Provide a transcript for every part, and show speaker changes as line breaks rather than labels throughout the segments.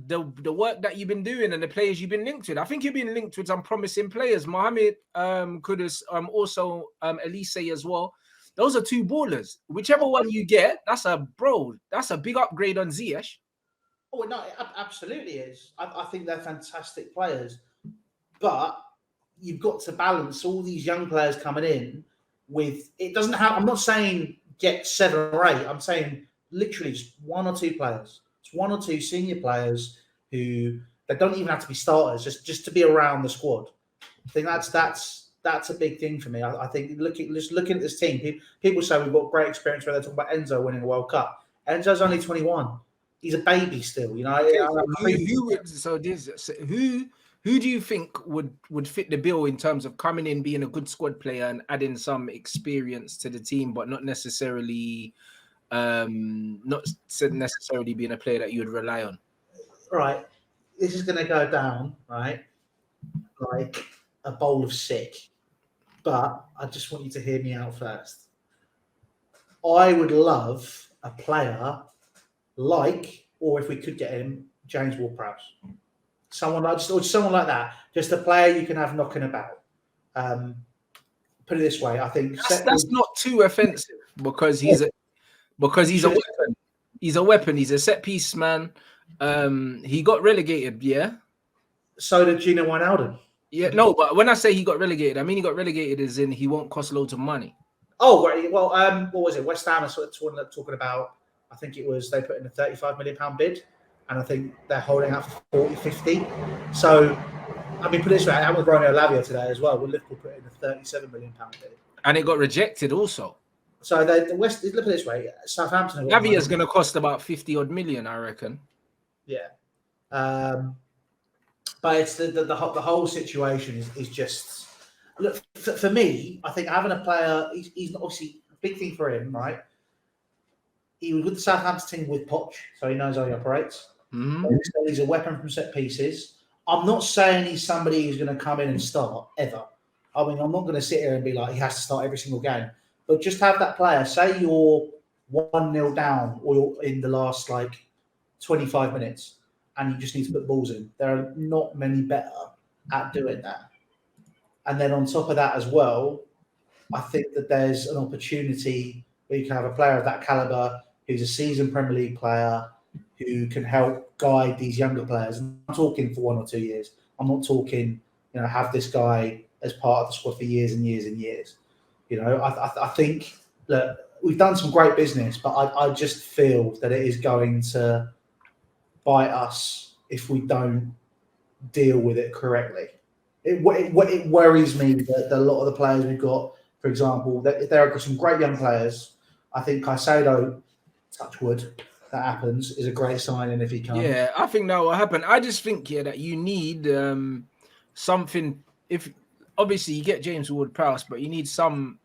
the work that you've been doing and the players you've been linked with. I think you've been linked with some promising players. Mohamed Kudus, also Olise as well. Those are two ballers. Whichever one you get, that's a big upgrade on Ziyech.
Oh no, it absolutely is. I think they're fantastic players, but you've got to balance all these young players coming in with. It doesn't have. I'm not saying get 7 or 8. I'm saying literally just 1 or 2 players. It's 1 or 2 senior players who they don't even have to be starters, just to be around the squad. I think that's a big thing for me. I think looking at this team, people say we've got great experience where they talk about Enzo winning a World Cup. Enzo's only 21. He's a baby still, you know.
Who do you think would fit the bill in terms of coming in, being a good squad player, and adding some experience to the team, but not necessarily being a player that you would rely on?
Right, this is going to go down right like a bowl of sick, but I just want you to hear me out first. I would love a player like, or if we could get him, James Ward-Prowse. Someone like that, just a player you can have knocking about. Put it this way, I think
that's not too offensive because he's a weapon. He's a weapon. He's a set piece man. He got relegated, yeah.
So did Gino Wijnaldum.
Yeah, no, but when I say he got relegated, I mean he got relegated as in he won't cost loads of money.
Oh, right. Well, what was it? West Ham are sort of talking about. I think it was they put in a £35 million bid, and I think they're holding out for 40, 50. So, I mean, put it this way, I was Romeo Lavia today as well. Liverpool put in a £37 million bid,
and it got rejected also.
So the West. Look at it this way, Southampton.
Lavia is going to cost about 50 odd million, I reckon.
Yeah, but it's the whole situation is just look for me. I think having a player, he's not obviously a big thing for him, right? He was with the Southampton team with Poch, so he knows how he operates.
Mm-hmm.
He's a weapon from set pieces. I'm not saying he's somebody who's going to come in and start ever. I mean, I'm not going to sit here and be like he has to start every single game, but just have that player. Say you're 1-0 down, or you're in the last 25 minutes, and you just need to put balls in. There are not many better at doing that. And then on top of that as well, I think that there's an opportunity where you can have a player of that caliber who's a seasoned Premier League player who can help guide these younger players. And I'm talking for 1 or 2 years. I'm not talking, have this guy as part of the squad for years and years and years. I think that we've done some great business, but I just feel that it is going to bite us if we don't deal with it correctly. It worries me that a lot of the players we've got, for example, that there are some great young players. I think Caicedo, touch wood, that happens, is a great signing if he comes.
Yeah, I think that will happen. I just think that you need something. If obviously you get James Ward-Prowse, but you need some.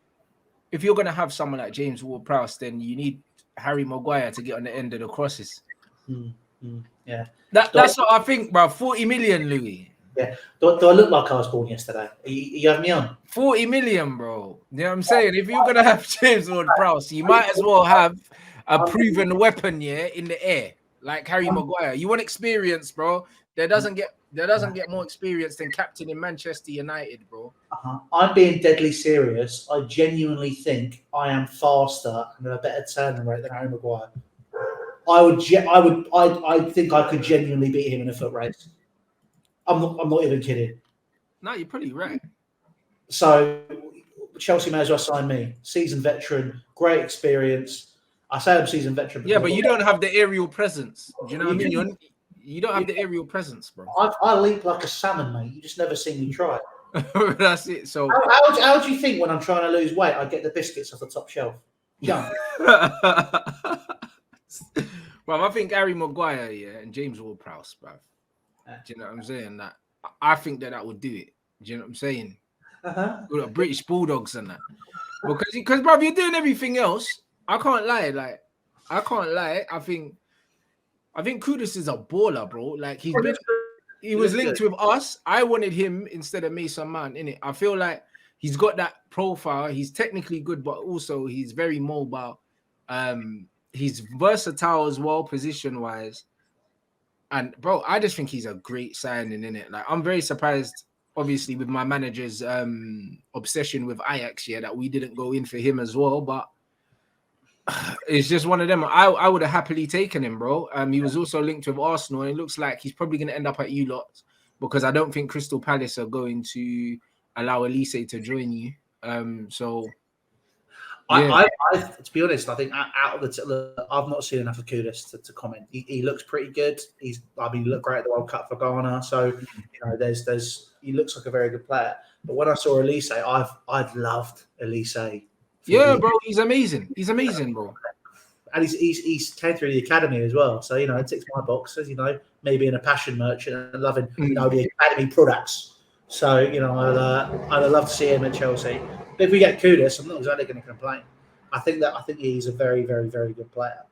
If you're going to have someone like James Ward-Prowse, then you need Harry Maguire to get on the end of the crosses.
Yeah,
that's what I think, bro. 40 million, Louis.
Yeah. Do I look like I was born yesterday? You have me on?
40 million, bro. You know what I'm saying? If you're going to have James Ward-Prowse, you might as well have a proven weapon, in the air, like Harry Maguire. You want experience, bro. There doesn't get more experience than captain in Manchester United, bro.
I'm being deadly serious. I genuinely think I am faster and have a better turning rate than Harry Maguire. I think I could genuinely beat him in a foot race. I'm not even kidding.
No, you're pretty right.
So Chelsea may as well sign me. Seasoned veteran, great experience. I say I'm seasoned veteran.
Yeah, but you don't have the aerial presence. Do you know what I mean? You don't have the aerial presence, bro.
I leap like a salmon, mate. You just never seen me try.
That's it. So
how do you think when I'm trying to lose weight, I get the biscuits off the top shelf? Young.
Well, I think Harry Maguire, and James Ward-Prowse, bro. Do you know what I'm saying? That I think that would do it. Do you know what I'm saying? British Bulldogs and that. Because, bro, you're doing everything else. I can't lie. I think Kudus is a baller, bro. Like he was linked with us. I wanted him instead of Mason Mount, innit? I feel like he's got that profile. He's technically good, but also he's very mobile. He's versatile as well, position-wise. And bro, I just think he's a great signing in it. Like, I'm very surprised, obviously, with my manager's obsession with Ajax, that we didn't go in for him as well. But it's just one of them. I would have happily taken him, bro. He was also linked with Arsenal, and it looks like he's probably going to end up at you lot, because I don't think Crystal Palace are going to allow Olise to join you. So yeah.
I to be honest, I think out of I've not seen enough of Kudus to comment. He looks pretty good. He looked great at the World Cup for Ghana. So he looks like a very good player. But when I saw Olise, I've loved Olise.
Yeah, bro, he's amazing. He's amazing, bro.
And he's came through the academy as well. So it ticks my boxes. Me being a passion merchant and loving the academy products. So I'd love to see him at Chelsea. But if we get Kudus, I'm not exactly going to complain. I think he's a very, very, very good player.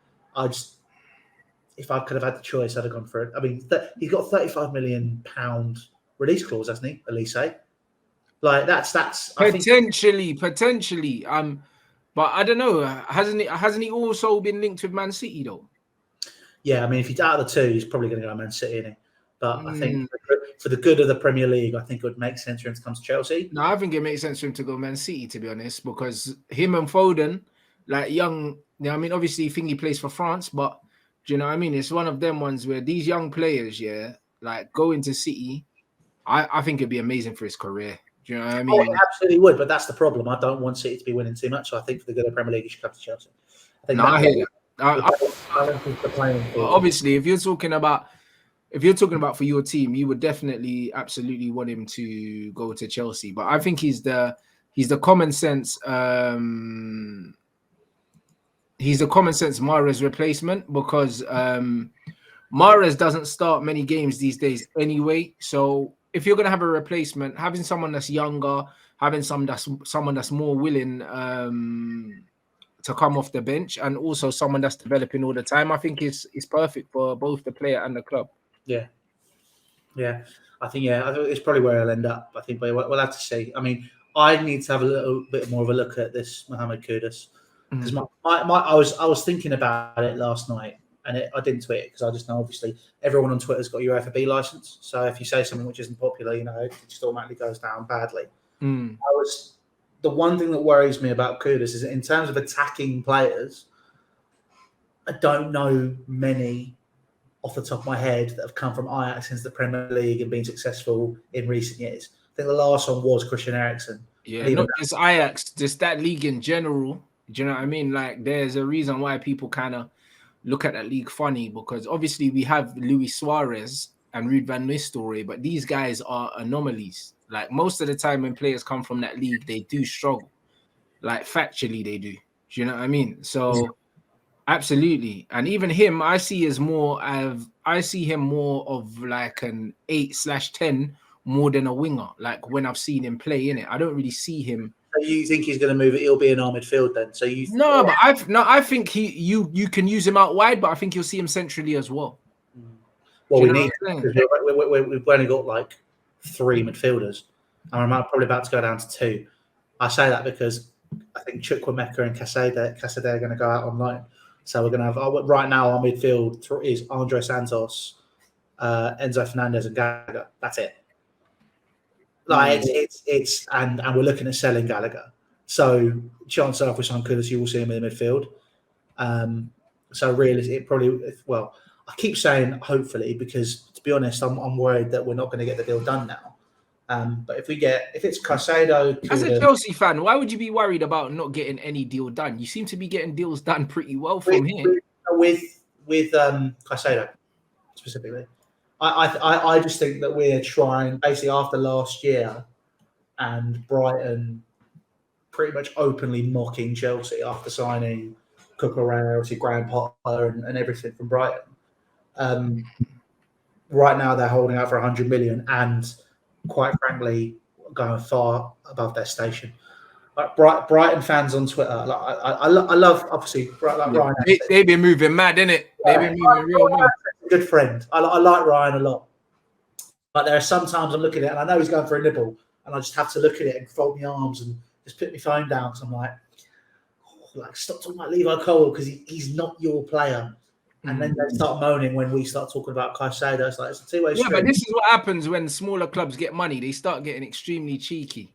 If I could have had the choice, I'd have gone for it. I mean, he's got £35 million release clause, hasn't he, Olise? Like that's
potentially. But I don't know. Hasn't he also been linked with Man City though?
Yeah, I mean, if he's out of the two, he's probably going to go to Man City, isn't he? But I think for the good of the Premier League, I think it would make sense for him to come to Chelsea.
No, I think it makes sense for him to go Man City, to be honest, because him and Foden, like young, I mean, obviously, I think he plays for France, but do you know what I mean? It's one of them ones where these young players, like go into City. I think it'd be amazing for his career. Do you know what I mean?
Oh, it absolutely would, but that's the problem. I don't want City to be winning too much, so I think for the good of the Premier League, he should come to Chelsea.
I hear that. Obviously, if you're talking about for your team, you would definitely, absolutely want him to go to Chelsea. But I think he's the common sense. He's the common sense Mahrez replacement, because Mahrez doesn't start many games these days anyway. So if you're gonna have a replacement, having someone that's younger, having someone that's more willing to come off the bench, and also someone that's developing all the time, I think is perfect for both the player and the club.
Yeah. I think it's probably where I'll end up. I think we'll have to see. I mean, I need to have a little bit more of a look at this Mohamed Kudus, because I was thinking about it last night, and I didn't tweet it because I just know obviously everyone on Twitter's got your FAB license. So if you say something which isn't popular, it just automatically goes down badly. The one thing that worries me about Kudus is that in terms of attacking players, I don't know many off the top of my head that have come from Ajax into the Premier League and been successful in recent years. I think the last one was Christian Eriksen.
Yeah, not just Ajax, just that league in general. Do you know what I mean? Like, there's a reason why people kind of look at that league funny, because obviously we have Luis Suarez and Ruud van Nistelrooy, but these guys are anomalies. Like, most of the time when players come from that league, they do struggle. Like, factually, they do. Do you know what I mean? So, absolutely. And even him, I see him more of like an 8/10 more than a winger. Like, when I've seen him play in it, I don't really see him.
So you think he's going to move it? He'll be in our midfield then. So you?
No, but I think you can use him out wide, but I think you'll see him centrally as well.
Well, we need, we've only got like 3 midfielders, and I'm probably about to go down to 2. I say that because I think Chukwuemeka and Caicedo are going to go out on loan. So we're going to have right now our midfield is Andre Santos, Enzo Fernandez, and Gallagher. That's it. Like it's and we're looking at selling Gallagher. So chances are, if we sign Kudus, you will see him in the midfield. So really, it probably I keep saying hopefully, because to be honest, I'm worried that we're not going to get the deal done now. But if it's Caicedo,
as a Chelsea fan, why would you be worried about not getting any deal done? You seem to be getting deals done pretty well from here.
With Caicedo specifically, I just think that we're trying, basically after last year and Brighton pretty much openly mocking Chelsea after signing Cucurella, obviously Graham Potter and everything from Brighton. Right now they're holding out for 100 million and, quite frankly, going far above their station. Like Brighton fans on Twitter, I love obviously like Ryan.
They've been moving mad, innit? They've been moving real mad.
Good friend. I like Ryan a lot, but there are sometimes I'm looking at it and I know he's going for a nibble, and I just have to look at it and fold my arms and just put my phone down because I'm like, stop talking about Levi Cole because he's not your player. And then they start moaning when we start talking about Caicedo. It's like it's a two-way street.
Yeah, but this is what happens when smaller clubs get money. They start getting extremely cheeky.